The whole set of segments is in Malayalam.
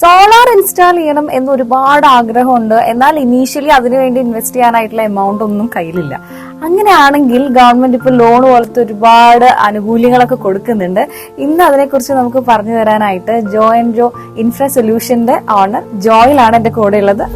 സോളാർ ഇൻസ്റ്റാൾ ചെയ്യണം എന്ന് ഒരുപാട് ആഗ്രഹമുണ്ട്. എന്നാൽ ഇനീഷ്യലി അതിനുവേണ്ടി ഇൻവെസ്റ്റ് ചെയ്യാനായിട്ടുള്ള എമൗണ്ട് ഒന്നും കയ്യിലില്ല. അങ്ങനെയാണെങ്കിൽ ഗവൺമെന്റ് ഇപ്പോൾ ലോൺ പോലത്തെ ഒരുപാട് ആനുകൂല്യങ്ങളൊക്കെ കൊടുക്കുന്നുണ്ട്. ഇന്ന് അതിനെക്കുറിച്ച് നമുക്ക് പറഞ്ഞു തരാനായിട്ട് ജോ ആൻഡ് ജോ ഇൻഫ്രാ സൊല്യൂഷന്റെ ഓണർ ജോയിലാണ് എന്റെ കൂടെ ഉള്ളത്.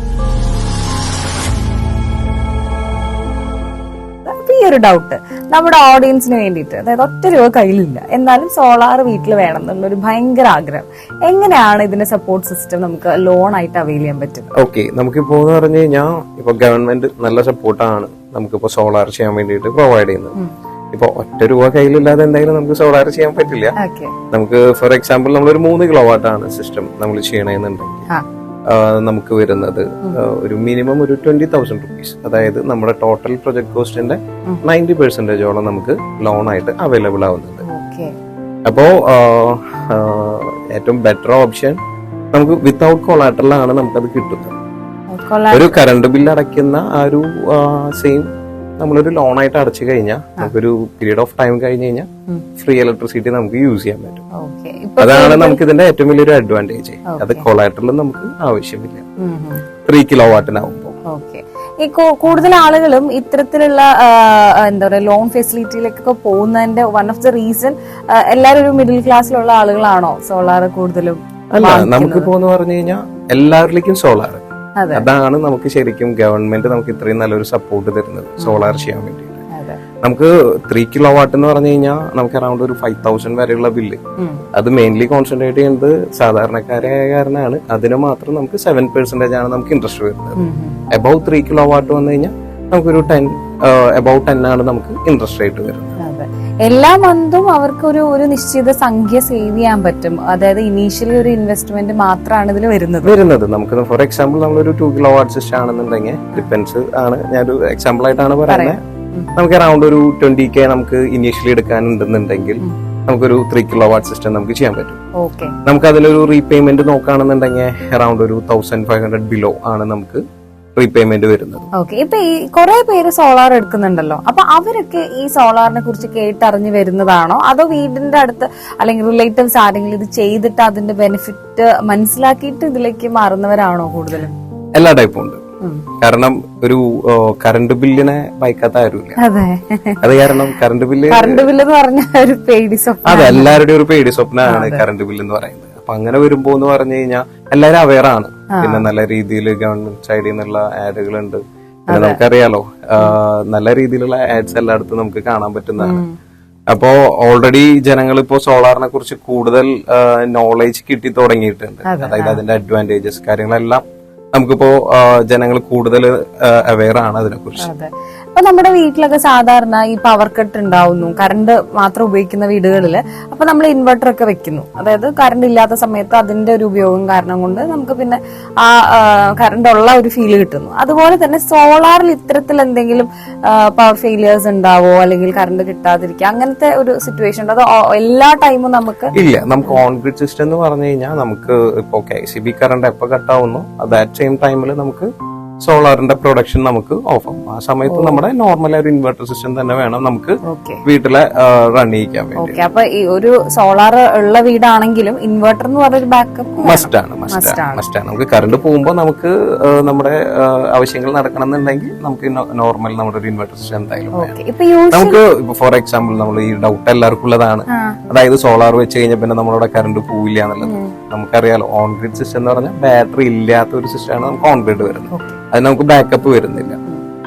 ഈ ഒരു ഡൗട്ട് നമ്മുടെ ഓഡിയൻസിന് വേണ്ടിയിട്ട്, അതായത് ഒറ്റ രൂപ കയ്യിലില്ല, എന്നാലും സോളാർ വീട്ടിൽ വേണം എന്നുള്ളൊരു ഭയങ്കര ആഗ്രഹം. എങ്ങനെയാണ് ഇതിന്റെ സപ്പോർട്ട് സിസ്റ്റം നമുക്ക് ലോൺ ആയിട്ട് അവൈൽ ചെയ്യാൻ പറ്റും? ഓക്കെ, നമുക്കിപ്പോ എന്ന് പറഞ്ഞു കഴിഞ്ഞാൽ ഇപ്പൊ ഗവൺമെന്റ് നല്ല സപ്പോർട്ടാണ് നമുക്കിപ്പോ സോളാർ ചെയ്യാൻ വേണ്ടിയിട്ട് പ്രൊവൈഡ് ചെയ്യുന്നത്. ഇപ്പൊ ഒറ്റ രൂപ കയ്യിലില്ലാതെ എന്തായാലും നമുക്ക് സോളാർ ചെയ്യാൻ പറ്റില്ല. നമുക്ക് ഫോർ എക്സാമ്പിൾ നമ്മളൊരു 3 കിലോവാട്ടാണ് സിസ്റ്റം നമ്മൾ ചെയ്യണമെന്നുണ്ടെങ്കിൽ നമുക്ക് വരുന്നത് ഒരു മിനിമം ഒരു 20,000 റുപ്പീസ്. അതായത് നമ്മുടെ ടോട്ടൽ പ്രൊജക്ട് കോസ്റ്റിന്റെ 90% നമുക്ക് ലോൺ ആയിട്ട് അവൈലബിൾ ആവുന്നുണ്ട്. അപ്പോ ഏറ്റവും ബെറ്റർ ഓപ്ഷൻ നമുക്ക് വിത്തൗട്ട് കൊളാറ്ററലാണ് നമുക്കത് കിട്ടുന്നത്. ഒരു കറണ്ട് ബില്ല് അടയ്ക്കുന്ന ആ ഒരു സെയിം നമ്മളൊരു ലോൺ ആയിട്ട് അടച്ചു കഴിഞ്ഞാൽ നമുക്കൊരു പീരീഡ് ഓഫ് ടൈം കഴിഞ്ഞ് കഴിഞ്ഞാൽ ഫ്രീ ഇലക്ട്രിസിറ്റി നമുക്ക് യൂസ് ചെയ്യാൻ പറ്റും. അതാണ് നമുക്ക് ഇതിന്റെ ഏറ്റവും വലിയൊരു അഡ്വാൻറ്റേജ്. അത് കൊളാറ്ററൽ നമുക്ക് ആവശ്യമില്ല 3 കിലോവാട്ടിനാവുമ്പോ. ഈ കൂടുതൽ ആളുകളും ഇത്തരത്തിലുള്ള എന്താ പറയാ ലോൺ ഫെസിലിറ്റിയിലേക്കൊക്കെ പോകുന്നതിന്റെ വൺ ഓഫ് ദ റീസൺ എല്ലാവരും ഒരു മിഡിൽ ക്ലാസ്സിലുള്ള ആളുകളാണോ സോളാർ കൂടുതലും? അല്ല, നമുക്കിപ്പോ എന്ന് പറഞ്ഞു കഴിഞ്ഞാൽ എല്ലാവരിലേക്കും സോളാർ, അതാണ് നമുക്ക് ശരിക്കും ഗവൺമെന്റ് നമുക്ക് ഇത്രയും നല്ലൊരു സപ്പോർട്ട് തരുന്നത് സോളാർ ചെയ്യാൻ വേണ്ടി. നമുക്ക് 3 കിലോവാട്ട് എന്ന് പറഞ്ഞു കഴിഞ്ഞാൽ നമുക്ക് അറൌണ്ട് ഒരു 5,000 വരെയുള്ള ബില്ല്. അത് മെയിൻലി കോൺസെൻട്രേറ്റ് ചെയ്യുന്നത് സാധാരണക്കാരായ കാരണമാണ്. അതിന് മാത്രം നമുക്ക് 7% ആണ് നമുക്ക് ഇൻട്രസ്റ്റ് വരുന്നത്. അബൌവ് 3 കിലോവാട്ട് വന്നു കഴിഞ്ഞാൽ നമുക്കൊരു 10 ആണ് നമുക്ക് ഇൻട്രസ്റ്റ് റേറ്റ് വരുന്നത്. എല്ലാ മന്തും അവർക്ക് ഒരു നിശ്ചിത സംഖ്യ സേവ് ചെയ്യാൻ പറ്റും. അതായത് ഇനീഷ്യലി ഒരു ഇൻവെസ്റ്റ്മെന്റ് മാത്രമാണ് ഇതിൽ വരുന്നത്. നമുക്ക് ഫോർ എക്സാമ്പിൾ നമ്മളൊരു 2 കിലോവാട്ട് സിസ്റ്റം ആണെന്നുണ്ടെങ്കിൽ ഡിപ്പെൻസ് ആണ്, ഞാനൊരു എക്സാമ്പിൾ ആയിട്ടാണ് പറയുന്നത്. നമുക്ക് അറൌണ്ട് ഒരു 20K നമുക്ക് ഇനീഷ്യലി എടുക്കാനുണ്ടെന്നുണ്ടെങ്കിൽ നമുക്കൊരു 3 കിലോവാട്ട് സിസ്റ്റം നമുക്ക് ചെയ്യാൻ പറ്റും. നമുക്ക് അതിലൊരു റീപേയ്മെന്റ് നോക്കുകയാണെന്നുണ്ടെങ്കിൽ അറൌണ്ട് ഒരു 1,500 ബിലോ ആണ് നമുക്ക് റീപേയ്മെന്റ് വരുന്നത്. ഇപ്പൊ ഈ കുറെ പേര് സോളാർ എടുക്കുന്നുണ്ടല്ലോ, അപ്പൊ അവരൊക്കെ ഈ സോളാറിനെ കുറിച്ച് കേട്ടറിഞ്ഞു വരുന്നതാണോ, അതോ വീടിന്റെ അടുത്ത് അല്ലെങ്കിൽ റിലേറ്റീവ്സ് ആരെങ്കിലും ഇത് ചെയ്തിട്ട് അതിന്റെ ബെനിഫിറ്റ് മനസ്സിലാക്കിയിട്ട് ഇതിലേക്ക് മാറുന്നവരാണോ കൂടുതലും? എല്ലാ ടൈപ്പും ഉണ്ട്. കാരണം ഒരു കറണ്ട് ബില്ലിനെ വായിക്കാത്ത ആരുമില്ല. അത് കാരണം കറണ്ട് ബില്ല് എന്ന് പറഞ്ഞ ഒരു പേടി സ്വപ്നം. അതെ, എല്ലാവരുടെയും ഒരു പേടി സ്വപ്നമാണ് കറണ്ട് ബില്ല് എന്ന് പറയുന്നത്. അപ്പൊ അങ്ങനെ വരുമ്പോ എന്ന് പറഞ്ഞു കഴിഞ്ഞാൽ എല്ലാവരും അവെയർ ആണ്. പിന്നെ നല്ല രീതിയിൽ ഗവൺമെന്റ് സൈഡിൽ നിന്നുള്ള ആഡുകളുണ്ട്. പിന്നെ നമുക്കറിയാലോ നല്ല രീതിയിലുള്ള ആഡ്സ് എല്ലായിടത്തും നമുക്ക് കാണാൻ പറ്റുന്നതാണ്. അപ്പോ ഓൾറെഡി ജനങ്ങൾ ഇപ്പോ സോളാറിനെ കുറിച്ച് കൂടുതൽ നോളേജ് കിട്ടി തുടങ്ങിയിട്ടുണ്ട്. അതായത് അതിന്റെ അഡ്വാൻറ്റേജസ് കാര്യങ്ങളെല്ലാം നമുക്കിപ്പോ ജനങ്ങൾ കൂടുതൽ അവെയർ ആണ് അതിനെക്കുറിച്ച്. അപ്പൊ നമ്മുടെ വീട്ടിലൊക്കെ സാധാരണ ഈ പവർ കട്ട് ഉണ്ടാവുന്നു, കറണ്ട് മാത്രം ഉപയോഗിക്കുന്ന വീടുകളില്. അപ്പൊ നമ്മൾ ഇൻവെർട്ടർ ഒക്കെ വെക്കുന്നു. അതായത് കറണ്ട് ഇല്ലാത്ത സമയത്ത് അതിന്റെ ഒരു ഉപയോഗം കാരണം കൊണ്ട് നമുക്ക് പിന്നെ ആ കറണ്ട് ഉള്ള ഒരു ഫീല് കിട്ടുന്നു. അതുപോലെ തന്നെ സോളാറിൽ ഇത്തരത്തിൽ എന്തെങ്കിലും പവർ ഫെയിലിയേഴ്സ് ഉണ്ടാവോ, അല്ലെങ്കിൽ കറണ്ട് കിട്ടാതിരിക്കുക, അങ്ങനത്തെ ഒരു സിറ്റുവേഷൻ ഉണ്ടോ? അതോ എല്ലാ ടൈമും നമുക്ക് ഇല്ല. നമുക്ക് ഓൺ ഗ്രിഡ് സിസ്റ്റം എന്ന് പറഞ്ഞു കഴിഞ്ഞാൽ നമുക്ക് ഇപ്പൊ KCB കറണ്ട് എപ്പോ കട്ടാവുന്നു അറ്റ് സെയിം ടൈമിൽ നമുക്ക് സോളാറിന്റെ പ്രൊഡക്ഷൻ നമുക്ക് ഓഫ് ആവും. ആ സമയത്ത് നമ്മുടെ നോർമൽ ഒരു ഇൻവെർട്ടർ സിസ്റ്റം തന്നെ വേണം നമുക്ക് വീട്ടിലെ റൺ ചെയ്യിക്കാൻ വേണ്ടി. അപ്പൊ ഈ ഒരു സോളാർ ഉള്ള വീടാണെങ്കിലും ഇൻവെർട്ടർ എന്ന് പറഞ്ഞൊരു ബാക്കപ്പ് മസ്റ്റ് ആണ്. നമുക്ക് കറണ്ട് പോകുമ്പോൾ നമുക്ക് നമ്മുടെ ആവശ്യങ്ങൾ നടക്കണമെന്നുണ്ടെങ്കിൽ നമുക്ക് നോർമൽ നമ്മുടെ ഒരു ഇൻവെർട്ടർ സിസ്റ്റം എന്തായാലും നമുക്ക് ഇപ്പൊ ഫോർ എക്സാമ്പിൾ നമ്മൾ ഈ ഡൗട്ട് എല്ലാവർക്കും ഉള്ളതാണ്. അതായത് സോളാർ വെച്ച് കഴിഞ്ഞാൽ പിന്നെ നമ്മളവിടെ കറണ്ട് പോവില്ല എന്നുള്ളത്. നമുക്കറിയാലോ ഓൺ ഗ്രിഡ് സിസ്റ്റം എന്ന് പറഞ്ഞാൽ ബാറ്ററി ഇല്ലാത്ത ഒരു സിസ്റ്റമാണ് നമുക്ക് ഓൺ ഗ്രിഡ് വരുന്നത്. അത് നമുക്ക് ബാക്കപ്പ് വരുന്നില്ല.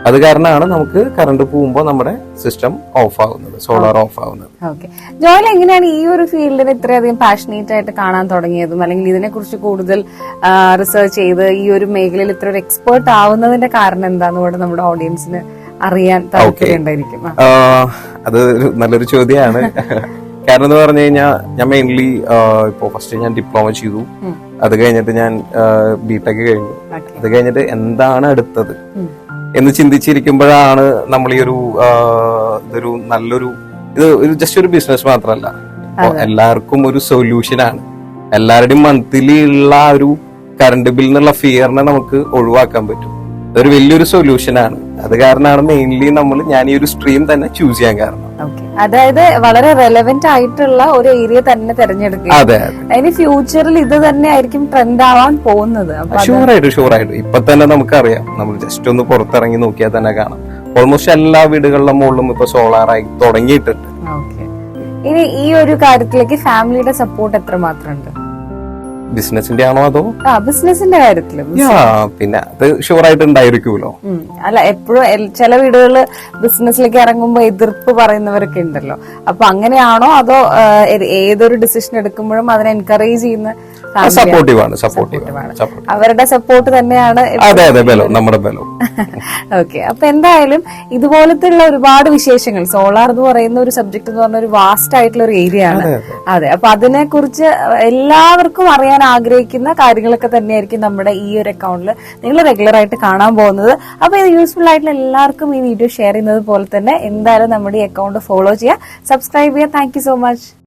അത് കാരണമാണ് നമുക്ക് കറണ്ട് പോകുമ്പോൾ നമ്മുടെ സിസ്റ്റം ഓഫ് ആവുന്നത്, സോളാർ ഓഫ് ആവുന്നത്. ജോയൽ, എങ്ങനെയാണ് ഈ ഒരു ഫീൽഡിനെ ഇത്രയധികം പാഷനേറ്റ് ആയിട്ട് കാണാൻ തുടങ്ങിയതും, അല്ലെങ്കിൽ ഇതിനെ കുറിച്ച് കൂടുതൽ റിസർച്ച് ചെയ്ത് ഈ ഒരു മേഖലയിൽ ഇത്ര ഒരു എക്സ്പേർട്ട് ആവുന്നതിന്റെ കാരണം എന്താന്ന് കൂടെ നമ്മുടെ ഓഡിയൻസിന് അറിയാൻ താല്പര്യം ഉണ്ടായിരിക്കും? അത് നല്ലൊരു ചോദ്യമാണ്. കാരണം എന്ന് പറഞ്ഞു കഴിഞ്ഞാൽ ഞാൻ മെയിൻലി ഇപ്പോ ഫസ്റ്റ് ഞാൻ ഡിപ്ലോമ ചെയ്തു. അത് കഴിഞ്ഞിട്ട് ഞാൻ ബിടെക് കഴിഞ്ഞു. അത് കഴിഞ്ഞിട്ട് എന്താണ് അടുത്തത് എന്ന് ചിന്തിച്ചിരിക്കുമ്പോഴാണ് നമ്മൾ ഈ ഇതൊരു നല്ലൊരു ഇത് ജസ്റ്റ് ഒരു ബിസിനസ് മാത്രമല്ല, എല്ലാവർക്കും ഒരു സൊല്യൂഷനാണ്. എല്ലാവരുടെയും മന്ത്ലി ഉള്ള ഒരു കറണ്ട് ബില്ലിനുള്ള ഫിയറിനെ നമുക്ക് ഒഴിവാക്കാൻ പറ്റും. അതൊരു വലിയൊരു സൊല്യൂഷനാണ്. അത് കാരണമാണ് മെയിൻലി ഞാൻ ഈ ഒരു സ്ട്രീം തന്നെ ചൂസ് ചെയ്യാൻ കാരണം. അതായത് വളരെ റെലവെന്റ് ആയിട്ടുള്ള ഒരു ഏരിയ തന്നെ തിരഞ്ഞെടുക്കുക. അതെ, അതിന് ഫ്യൂച്ചറിൽ ഇത് തന്നെ ആയിരിക്കും ട്രെൻഡ് ആവാൻ പോകുന്നത്. ഷുവറായിട്ടും ഇപ്പൊ തന്നെ നമുക്കറിയാം, നമ്മൾ ജസ്റ്റ് ഒന്ന് പുറത്തിറങ്ങി നോക്കിയാൽ തന്നെ കാണാം, ഓൾമോസ്റ്റ് എല്ലാ വീടുകളിലും മുകളിലും ഇപ്പൊ സോളാറായി തുടങ്ങിയിട്ടുണ്ട്. ഇനി ഈ ഒരു കാര്യത്തിലേക്ക് ഫാമിലിയുടെ സപ്പോർട്ട് എത്രമാത്രം ഉണ്ട്? ബിസിനസിന്റെ ആണോ അതോ ബിസിനസിന്റെ കാര്യത്തില്? പിന്നെ അത് ഷുവറായിട്ട് ഉണ്ടായിരിക്കുമല്ലോ. അല്ല, എപ്പോഴും ചില വീടുകളില് ബിസിനസ്സിലേക്ക് ഇറങ്ങുമ്പോ എതിർപ്പ് പറയുന്നവരൊക്കെ ഉണ്ടല്ലോ. അപ്പൊ അങ്ങനെയാണോ അതോ ഏതൊരു ഡിസിഷൻ എടുക്കുമ്പോഴും അതിനെ എൻകറേജ് ചെയ്യുന്ന സപ്പോർട്ടീവാണ്. അവരുടെ സപ്പോർട്ട് തന്നെയാണ് നമ്മുടെ ബലം. ഓക്കെ, അപ്പൊ എന്തായാലും ഇതുപോലത്തെ ഉള്ള ഒരുപാട് വിശേഷങ്ങൾ, സോളാർ എന്ന് പറയുന്ന ഒരു സബ്ജക്ട് എന്ന് പറഞ്ഞ ഒരു വാസ്റ്റ് ആയിട്ടുള്ള ഒരു ഏരിയ ആണ്. അതെ, അപ്പൊ അതിനെ കുറിച്ച് എല്ലാവർക്കും അറിയാൻ ആഗ്രഹിക്കുന്ന കാര്യങ്ങളൊക്കെ തന്നെയായിരിക്കും നമ്മുടെ ഈ ഒരു അക്കൗണ്ടിൽ നിങ്ങൾ റെഗുലർ ആയിട്ട് കാണാൻ പോകുന്നത്. അപ്പൊ ഇത് യൂസ്ഫുൾ ആയിട്ടുള്ള എല്ലാവർക്കും ഈ വീഡിയോ ഷെയർ ചെയ്യുന്നത് പോലെ തന്നെ എന്തായാലും നമ്മുടെ ഈ അക്കൗണ്ട് ഫോളോ ചെയ്യുക, സബ്സ്ക്രൈബ് ചെയ്യുക. Thank you so much.